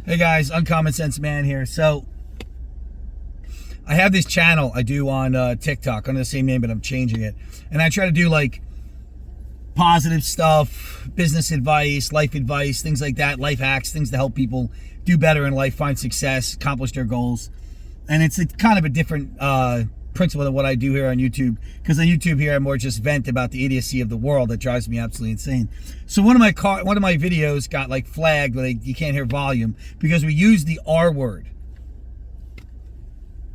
Hey guys, Uncommon Sense Man here. So, I have this channel I do on TikTok under the same name, but I'm changing it. And I try to do like positive stuff, business advice, life advice, things like that, life hacks, things to help people do better in life, find success, accomplish their goals. And it's kind of a different principle than what I do here on YouTube, because on YouTube here I more just vent about the idiocy of the world that drives me absolutely insane. So one of my videos got like flagged where you can't hear volume because we use the R word.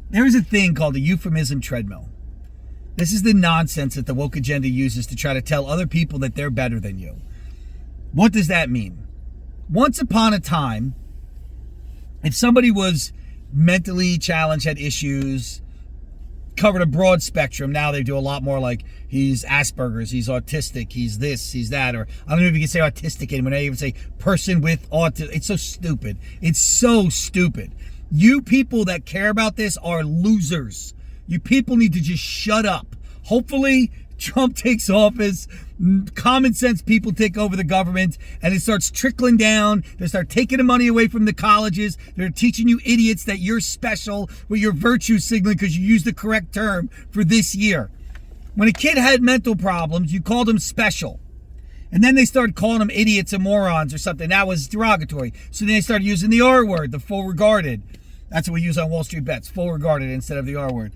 There is a thing called the Euphemism Treadmill. This is the nonsense that the woke agenda uses to try to tell other people that they're better than you. What does that mean? Once upon a time, if somebody was mentally challenged, had issues, covered a broad spectrum. Now they do a lot more like he's Asperger's, he's autistic, he's this, he's that, or I don't know if you can say autistic anymore. They even say person with autism. It's so stupid. It's so stupid. You people that care about this are losers. You people need to just shut up. Hopefully Trump takes office, common sense people take over the government, and it starts trickling down. They start taking the money away from the colleges. They're teaching you idiots that you're special with your virtue signaling because you used the correct term for this year. When a kid had mental problems, you called him special. And then they started calling them idiots and morons or something. That was derogatory. So then they started using the R word, the full regarded. That's what we use on Wall Street Bets, full regarded instead of the R word.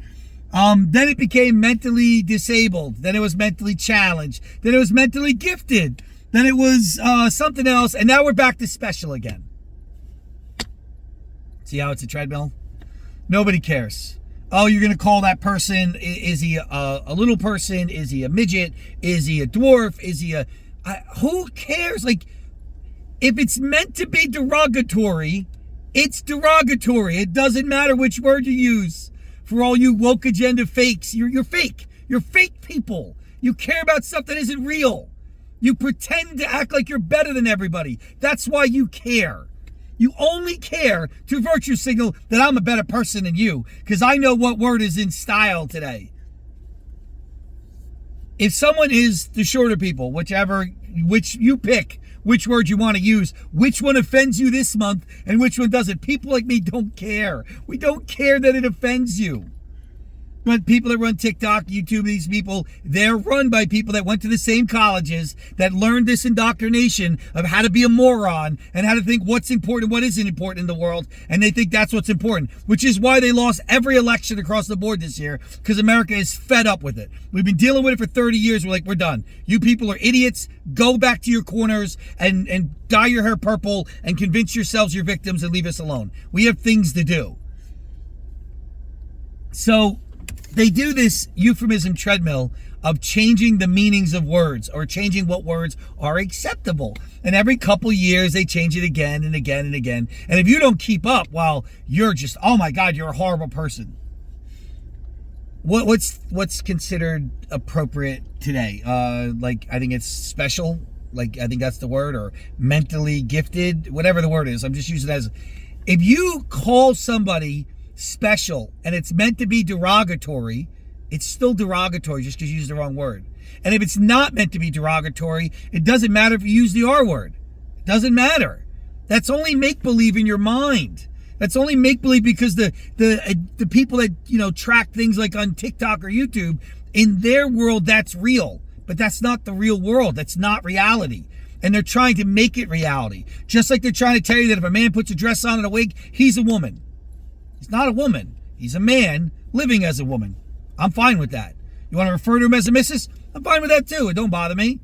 Then it became mentally disabled. Then it was mentally challenged. Then it was mentally gifted. Then it was something else. And now we're back to special again. See how it's a treadmill? Nobody cares. Oh, you're going to call that person, is he a little person? Is he a midget? Is he a dwarf? Is he who cares? Like, if it's meant to be derogatory, it's derogatory. It doesn't matter which word you use. For all you woke agenda fakes, you're fake. You're fake people. You care about stuff that isn't real. You pretend to act like you're better than everybody. That's why you care. You only care to virtue signal that I'm a better person than you, because I know what word is in style today. If someone is the shorter people, which you pick, which word you want to use, which one offends you this month, and which one doesn't. People like me don't care. We don't care that it offends you. But people that run TikTok, YouTube, these people, they're run by people that went to the same colleges, that learned this indoctrination of how to be a moron and how to think what's important, what isn't important in the world, and they think that's what's important, which is why they lost every election across the board this year, because America is fed up with it. We've been dealing with it for 30 years. We're like, we're done. You people are idiots. Go back to your corners and dye your hair purple and convince yourselves you're victims and leave us alone. We have things to do. So they do this euphemism treadmill of changing the meanings of words or changing what words are acceptable. And every couple years they change it again and again and again. And if you don't keep up, well, you're just, oh my God, you're a horrible person. What's considered appropriate today? Like, I think it's special. Like, I think that's the word, or mentally gifted, whatever the word is. I'm just using it as, if you call somebody special and it's meant to be derogatory, it's still derogatory just because you used the wrong word. And if it's not meant to be derogatory, it doesn't matter if you use the R word. It doesn't matter. That's only make-believe in your mind. That's only make-believe because the people that, track things like on TikTok or YouTube, in their world, that's real. But that's not the real world. That's not reality. And they're trying to make it reality. Just like they're trying to tell you that if a man puts a dress on and a wig, he's a woman. He's not a woman. He's a man living as a woman. I'm fine with that. You want to refer to him as a missus? I'm fine with that too. It don't bother me.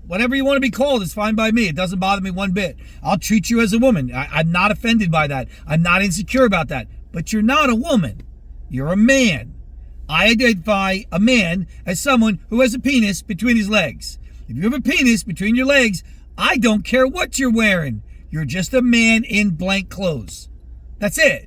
Whatever you want to be called is fine by me. It doesn't bother me one bit. I'll treat you as a woman. I'm not offended by that. I'm not insecure about that. But you're not a woman. You're a man. I identify a man as someone who has a penis between his legs. If you have a penis between your legs, I don't care what you're wearing. You're just a man in blank clothes. That's it.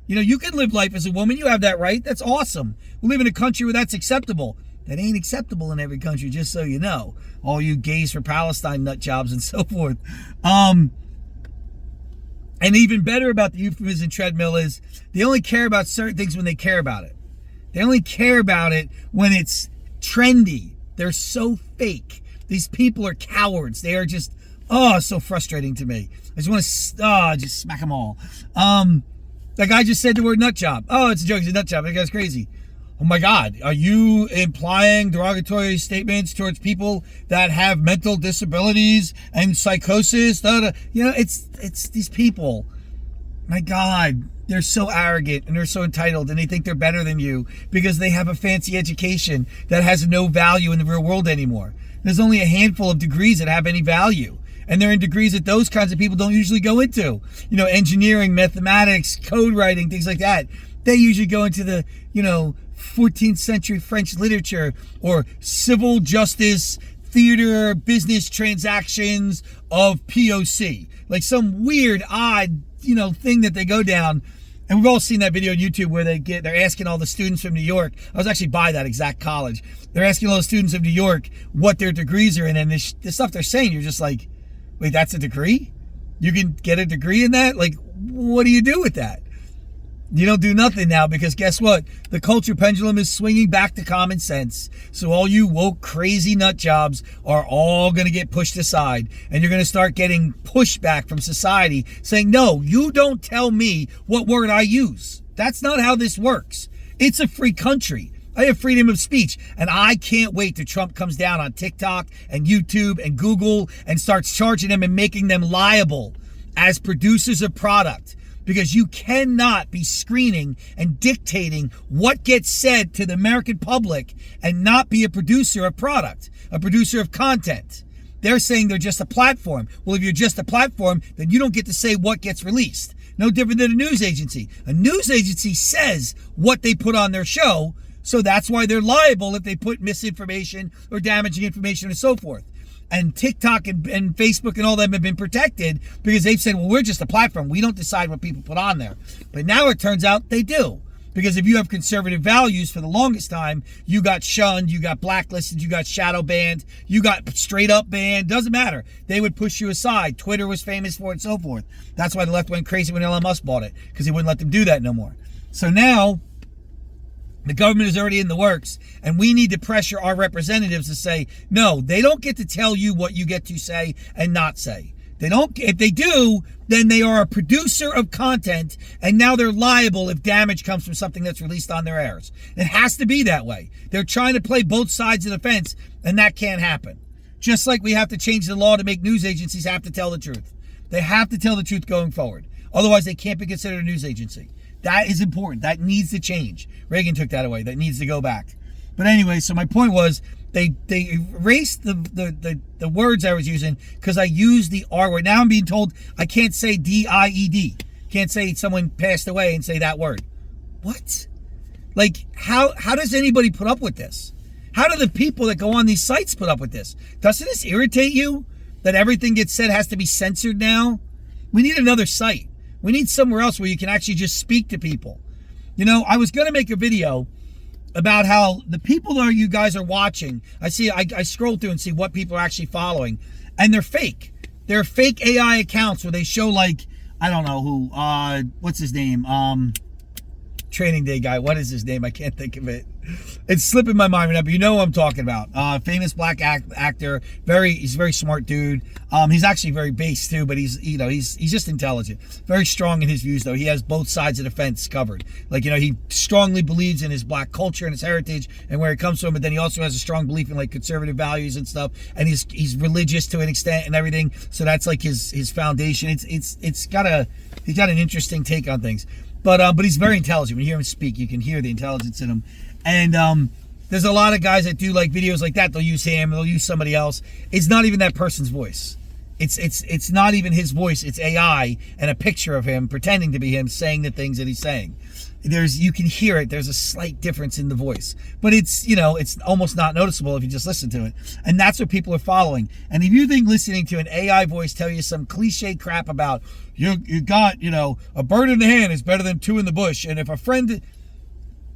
You can live life as a woman. You have that right. That's awesome. We live in a country where that's acceptable. That ain't acceptable in every country, just so you know. All you gays for Palestine nut jobs and so forth. And even better about the euphemism treadmill is they only care about certain things when they care about it. They only care about it when it's trendy. They're so fake. These people are cowards. They are just Oh, it's so frustrating to me. I just want to just smack them all. That guy just said the word nut job. Oh, it's a joke. He's a nut job. That guy's crazy. Oh my God. Are you implying derogatory statements towards people that have mental disabilities and psychosis? It's these people. My God. They're so arrogant and they're so entitled and they think they're better than you because they have a fancy education that has no value in the real world anymore. There's only a handful of degrees that have any value. And they're in degrees that those kinds of people don't usually go into. Engineering, mathematics, code writing, things like that. They usually go into the, 14th century French literature or civil justice, theater, business transactions of POC. Like some weird, odd, thing that they go down. And we've all seen that video on YouTube where they're asking all the students from New York. I was actually by that exact college. They're asking all the students of New York what their degrees are in. And the stuff they're saying, you're just like, wait, that's a degree? You can get a degree in that? Like, what do you do with that? You don't do nothing now because guess what? The culture pendulum is swinging back to common sense. So all you woke crazy nut jobs are all going to get pushed aside. And you're going to start getting pushback from society saying, no, you don't tell me what word I use. That's not how this works. It's a free country. I have freedom of speech. And I can't wait till Trump comes down on TikTok and YouTube and Google and starts charging them and making them liable as producers of product. Because you cannot be screening and dictating what gets said to the American public and not be a producer of product, a producer of content. They're saying they're just a platform. Well, if you're just a platform, then you don't get to say what gets released. No different than a news agency. A news agency says what they put on their show, so that's why they're liable if they put misinformation or damaging information and so forth. And TikTok and Facebook and all them have been protected because they've said, well, we're just a platform. We don't decide what people put on there. But now it turns out they do. Because if you have conservative values for the longest time, you got shunned, you got blacklisted, you got shadow banned, you got straight up banned. Doesn't matter. They would push you aside. Twitter was famous for it and so forth. That's why the left went crazy when Elon Musk bought it. Because he wouldn't let them do that no more. So now the government is already in the works, and we need to pressure our representatives to say, no, they don't get to tell you what you get to say and not say. They don't. If they do, then they are a producer of content, and now they're liable if damage comes from something that's released on their airs. It has to be that way. They're trying to play both sides of the fence, and that can't happen. Just like we have to change the law to make news agencies have to tell the truth. They have to tell the truth going forward. Otherwise, they can't be considered a news agency. That is important. That needs to change. Reagan took that away. That needs to go back. But anyway, so my point was they erased the words I was using because I used the R word. Now I'm being told I can't say DIED. Can't say someone passed away and say that word. What? Like, how does anybody put up with this? How do the people that go on these sites put up with this? Doesn't this irritate you that everything gets said has to be censored now? We need another site. We need somewhere else where you can actually just speak to people. I was going to make a video about how the people that you guys are watching, I scroll through and see what people are actually following, and they're fake. They're fake AI accounts where they show, like, I don't know who, what's his name? Training Day guy. What is his name? I can't think of it. It's slipping my mind right now, but you know what I'm talking about. Famous black actor. He's a very smart dude. He's actually very base too, but he's just intelligent. Very strong in his views though. He has both sides of the fence covered. Like, he strongly believes in his black culture and his heritage and where it comes from, but then he also has a strong belief in like conservative values and stuff. And he's religious to an extent and everything. So that's like his foundation. He's got an interesting take on things. But he's very intelligent. When you hear him speak, you can hear the intelligence in him. And there's a lot of guys that do like videos like that. They'll use him, they'll use somebody else. It's not even that person's voice. It's not even his voice. It's AI and a picture of him pretending to be him saying the things that he's saying. You can hear it. There's a slight difference in the voice, but it's almost not noticeable if you just listen to it. And that's what people are following. And if you think listening to an AI voice tell you some cliche crap about you got, a bird in the hand is better than two in the bush. And if a friend,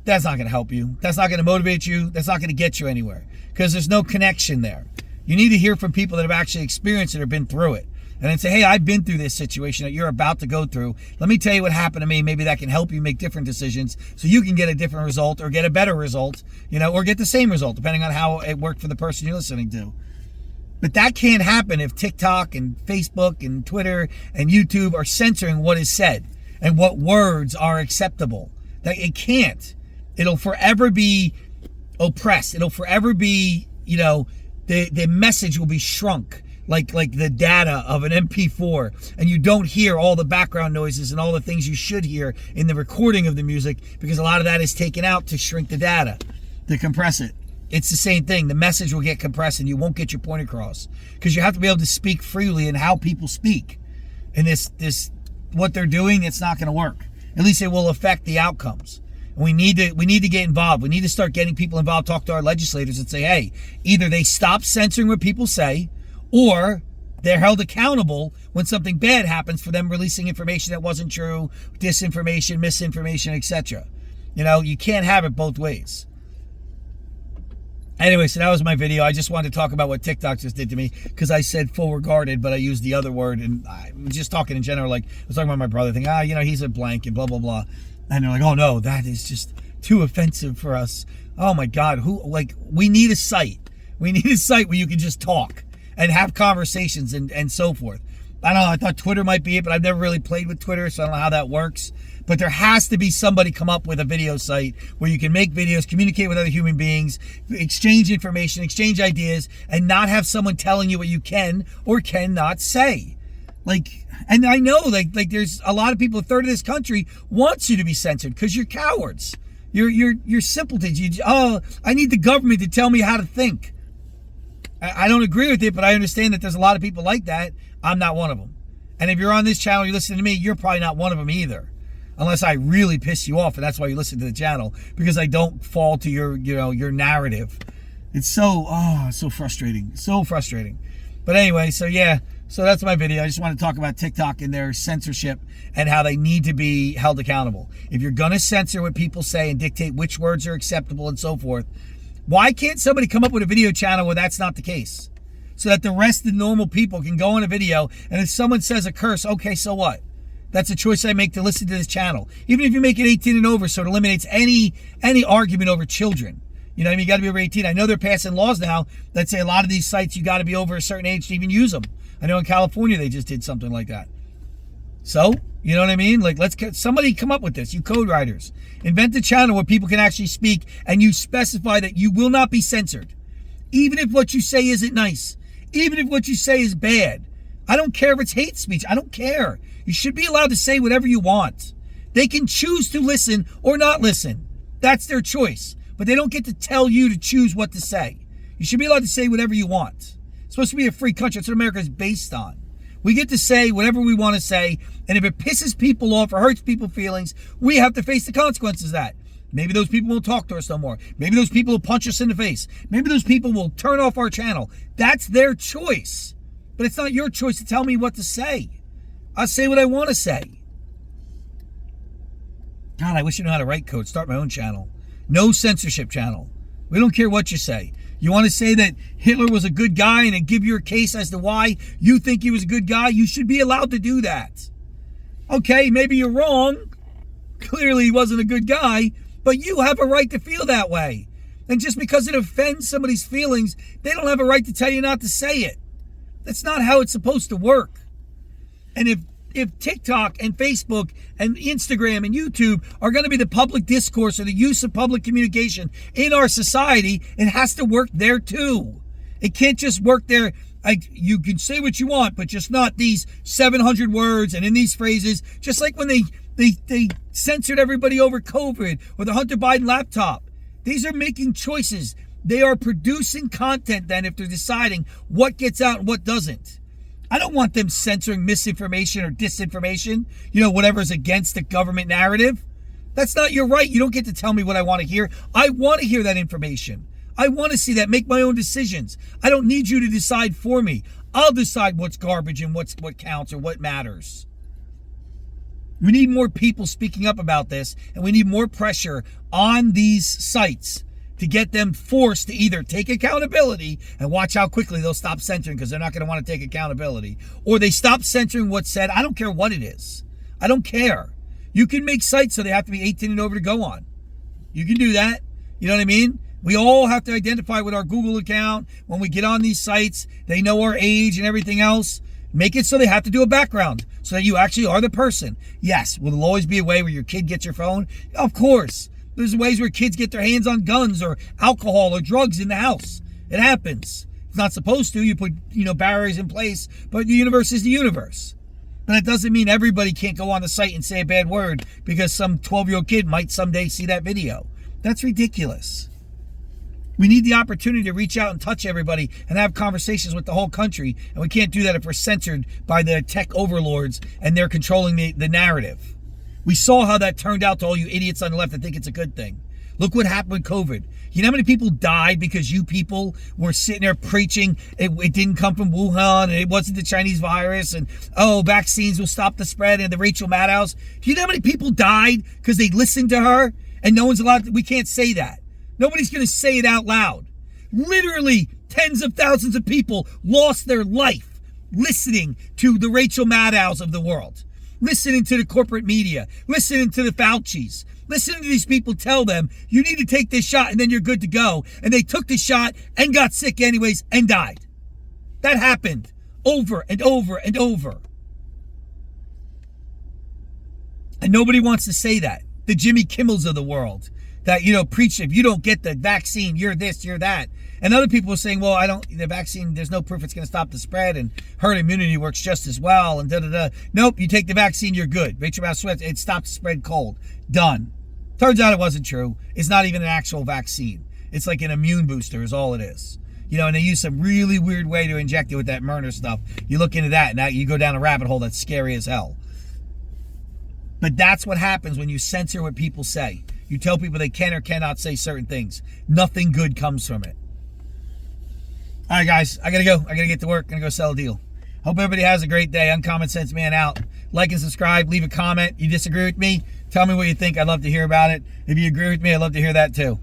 that's not going to help you. That's not going to motivate you. That's not going to get you anywhere because there's no connection there. You need to hear from people that have actually experienced it or been through it. And then say, hey, I've been through this situation that you're about to go through. Let me tell you what happened to me. Maybe that can help you make different decisions so you can get a different result or get a better result, or get the same result, depending on how it worked for the person you're listening to. But that can't happen if TikTok and Facebook and Twitter and YouTube are censoring what is said and what words are acceptable. It can't. It'll forever be oppressed. It'll forever be, the message will be shrunk like the data of an MP4, and you don't hear all the background noises and all the things you should hear in the recording of the music, because a lot of that is taken out to shrink the data, to compress it. It's the same thing. The message will get compressed and you won't get your point across, because you have to be able to speak freely in how people speak. And this what they're doing, it's not going to work. At least it will affect the outcomes. And we need to get involved. We need to start getting people involved, talk to our legislators and say, hey, either they stop censoring what people say, or they're held accountable when something bad happens for them releasing information that wasn't true, disinformation, misinformation, etc. You can't have it both ways. Anyway, so that was my video. I just wanted to talk about what TikTok just did to me, because I said full regarded, but I used the other word, and I was just talking in general. Like, I was talking about my brother, thinking, he's a blank and blah, blah, blah. And they're like, oh no, that is just too offensive for us. Oh my God, we need a site. We need a site where you can just talk and have conversations and so forth. I don't know, I thought Twitter might be it, but I've never really played with Twitter, so I don't know how that works. But there has to be somebody come up with a video site where you can make videos, communicate with other human beings, exchange information, exchange ideas, and not have someone telling you what you can or cannot say. And I know, there's a lot of people, a third of this country wants you to be censored because you're cowards. You're simpletons. I need the government to tell me how to think. I don't agree with it, but I understand that there's a lot of people like that. I'm not one of them. And if you're on this channel, you're listening to me, you're probably not one of them either. Unless I really piss you off, and that's why you listen to the channel, because I don't fall to your narrative. It's so frustrating. So frustrating. But anyway, so that's my video. I just want to talk about TikTok and their censorship and how they need to be held accountable. If you're going to censor what people say and dictate which words are acceptable and so forth, why can't somebody come up with a video channel where that's not the case? So that the rest of the normal people can go on a video, and if someone says a curse, okay, so what? That's a choice I make to listen to this channel. Even if you make it 18 and over, so it eliminates any argument over children. You got to be over 18. I know they're passing laws now that say a lot of these sites, you got to be over a certain age to even use them. I know in California they just did something like that. So, you know what I mean? Somebody come up with this, you code writers. Invent a channel where people can actually speak, and you specify that you will not be censored. Even if what you say isn't nice. Even if what you say is bad. I don't care if it's hate speech. I don't care. You should be allowed to say whatever you want. They can choose to listen or not listen. That's their choice. But they don't get to tell you to choose what to say. You should be allowed to say whatever you want. It's supposed to be a free country. That's what America is based on. We get to say whatever we want to say, and if it pisses people off or hurts people's feelings, we have to face the consequences of that. Maybe those people won't talk to us no more. Maybe those people will punch us in the face. Maybe those people will turn off our channel. That's their choice. But it's not your choice to tell me what to say. I'll say what I want to say. God, I wish I knew how to write code. Start my own channel. No censorship channel. We don't care what you say. You want to say that Hitler was a good guy and then give your case as to why you think he was a good guy? You should be allowed to do that. Okay, maybe you're wrong. Clearly he wasn't a good guy, but you have a right to feel that way. And just because it offends somebody's feelings, they don't have a right to tell you not to say it. That's not how it's supposed to work. And if TikTok and Facebook and Instagram and YouTube are going to be the public discourse or the use of public communication in our society, it has to work there too. It can't just work there. You can say what you want, but just not these 700 words and in these phrases. Just like when they censored everybody over COVID or the Hunter Biden laptop. These are making choices. They are producing content then if they're deciding what gets out and what doesn't. I don't want them censoring misinformation or disinformation, whatever's against the government narrative. That's not your right. You don't get to tell me what I want to hear. I want to hear that information. I want to see that, make my own decisions. I don't need you to decide for me. I'll decide what's garbage and what counts or what matters. We need more people speaking up about this, and we need more pressure on these sites to get them forced to either take accountability, and watch how quickly they'll stop censoring because they're not going to want to take accountability, or they stop censoring what's said. I don't care what it is. I don't care. You can make sites so they have to be 18 and over to go on. You can do that. You know what I mean? We all have to identify with our Google account. When we get on these sites, they know our age and everything else. Make it so they have to do a background so that you actually are the person. Yes, will there always be a way where your kid gets your phone? Of course. There's ways where kids get their hands on guns or alcohol or drugs in the house. It happens. It's not supposed to. You put, barriers in place, but the universe is the universe. But it doesn't mean everybody can't go on the site and say a bad word because some 12-year-old kid might someday see that video. That's ridiculous. We need the opportunity to reach out and touch everybody and have conversations with the whole country. And we can't do that if we're censored by the tech overlords and they're controlling the narrative. We saw how that turned out to all you idiots on the left that think it's a good thing. Look what happened with COVID. You know how many people died because you people were sitting there preaching it didn't come from Wuhan and it wasn't the Chinese virus and, vaccines will stop the spread and the Rachel Maddows. Do you know how many people died because they listened to her and no one's allowed to? We can't say that. Nobody's going to say it out loud. Literally, tens of thousands of people lost their life listening to the Rachel Maddows of the world, listening to the corporate media, listening to the Faucis, listening to these people tell them, you need to take this shot and then you're good to go. And they took the shot and got sick anyways and died. That happened over and over and over. And nobody wants to say that. The Jimmy Kimmels of the world. That, preach if you don't get the vaccine, you're this, you're that. And other people are saying, well, the vaccine, there's no proof it's going to stop the spread and herd immunity works just as well and da-da-da. Nope, you take the vaccine, you're good. Rachel Maddow sweats, it stops the spread cold. Done. Turns out it wasn't true. It's not even an actual vaccine. It's like an immune booster is all it is. And they use some really weird way to inject it with that Myrna stuff. You look into that and now you go down a rabbit hole that's scary as hell. But that's what happens when you censor what people say. You tell people they can or cannot say certain things. Nothing good comes from it. All right, guys, I got to go. I got to get to work. I'm going to go sell a deal. Hope everybody has a great day. Uncommon Sense Man out. Like and subscribe. Leave a comment. You disagree with me? Tell me what you think. I'd love to hear about it. If you agree with me, I'd love to hear that too.